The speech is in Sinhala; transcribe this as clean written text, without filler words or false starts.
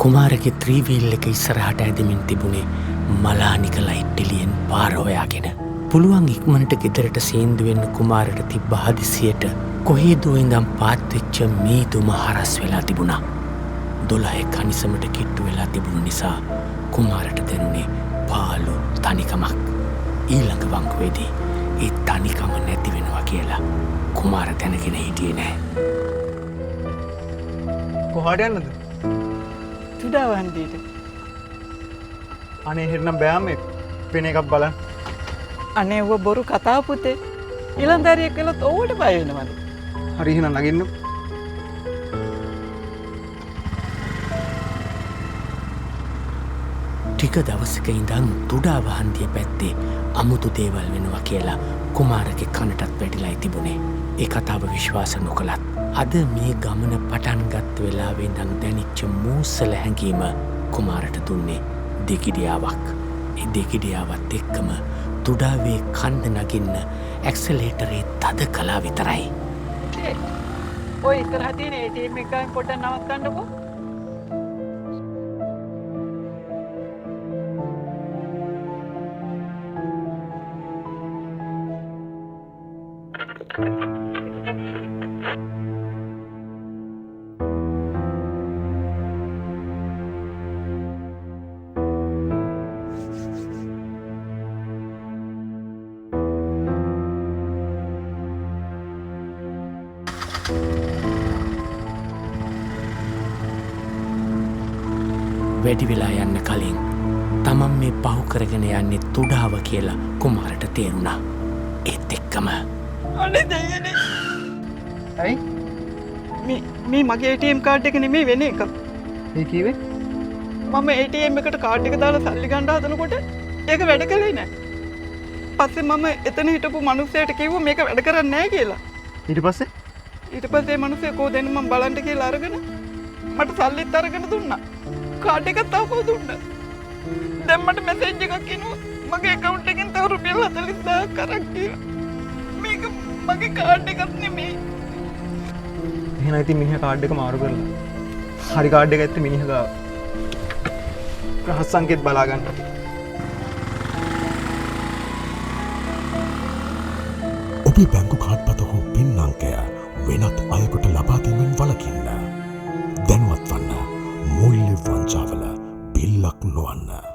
කුමාරගේ ත්‍රීවීල් එක ඉස්සරහට ඇදමින් තිබුණේ මලානික ලයිට් එළියෙන් පාර හොයාගෙන. පුළුවන් ඉක්මනට ගෙදරට සේන්දු වෙන්න කුමාරට තිබ්බ හදිසියට කොහේදෝ ඉඳන් පාත් වෙච්ච මීදුම හරස් වෙලා තිබුණා. 12 කනිසමට කිට්ටු වෙලා තිබුණු නිසා කුමාරට දැනුනේ පාළු තනිකමක්. ඊළඟ වංගුවේදී ඒ තනිකම නැති වෙනවා කියලා කුමාර දැනගෙන හිටියේ නෑ. කොහාට යන්නද? තුඩාවහන්දියට. අනේ හෙටනම් බෑම වෙන එකක් බලන්න. අනේ ඔබ බොරු කතා පුතේ. ඉලන්දාරියෙක් කළොත් ඕවට බය වෙනවද? හරි එහෙනම් නගින්න. ටික දවසක ඉඳන් තුඩා වහන්දිය පැත්තේ අමුතු දේවල් වෙනවා කියලා කුමාරගේ කනටත් වැටිලායි තිබුණේ. ඒ කතාව විශ්වාස නොකළත් අද මේ ගමන පටන්ගත් වෙලාවේ ඉඳන් දැනිච්ච මූසල හැඟීම කුමාරට දුන්නේ දෙකිඩියාවක්. ඒ දෙකිඩියාවත් එක්කම තුඩාවේ කන්ද නගින්න ඇක්සලේටරේ තද කලා විතරයි. ඔය ඉස්සරහ තියෙන ATM එකෙන් පොඩ්ඩක් නවත්තන්නකෝ. වැඩි වෙලා යන්න කලින් තමන් මේ පහු කරගෙන යන්නේ තුඩාව කියලා කුමාරට තේරුණා. ඒත් එක්කම අනේ දෙයනේ. ඇයි? මේ මගේ ATM කාඩ් එක නෙමෙයි වෙන එකක්. ඒ කීවේ? මම ATM එකට කාඩ් එක දාලා සල්ලි ගන්න හදනකොට ඒක වැඩ කළේ නැහැ. පස්සේ මම එතන හිටපු මිනිහයාට කිව්වා මේක වැඩ කරන්නේ නැහැ කියලා. ඊට පස්සේ මිනිහයා කෝ දෙන්න මම බලන්න කියලා අරගෙන මට සල්ලිත් අරගෙන දුන්නා. කාඩ් එකත් තාපෝ දුන්නා. දැන් මට මැසේජ් එකක් එනවා මගේ account එකෙන් තව රුපියල් 40000ක් කරක් කියලා. මේක මගේ කාඩ් එකක් නෙමෙයි. එහෙනම් ඉතින් මිනිහා කාඩ් එක මාරු කරලා. හරි කාඩ් එක ඇත්තේ මිනිහා ගාව. රහස් සංකේත බලා ගන්න. ඔබේ බැංකු කාඩ්පත හෝ පින් අංකය වෙනත් අයෙකුට ලබා දීමෙන් වළකින්න. දැන්වත් වන්න. මූල්‍ය වංචාවල බිල්ලක් නොවන්න.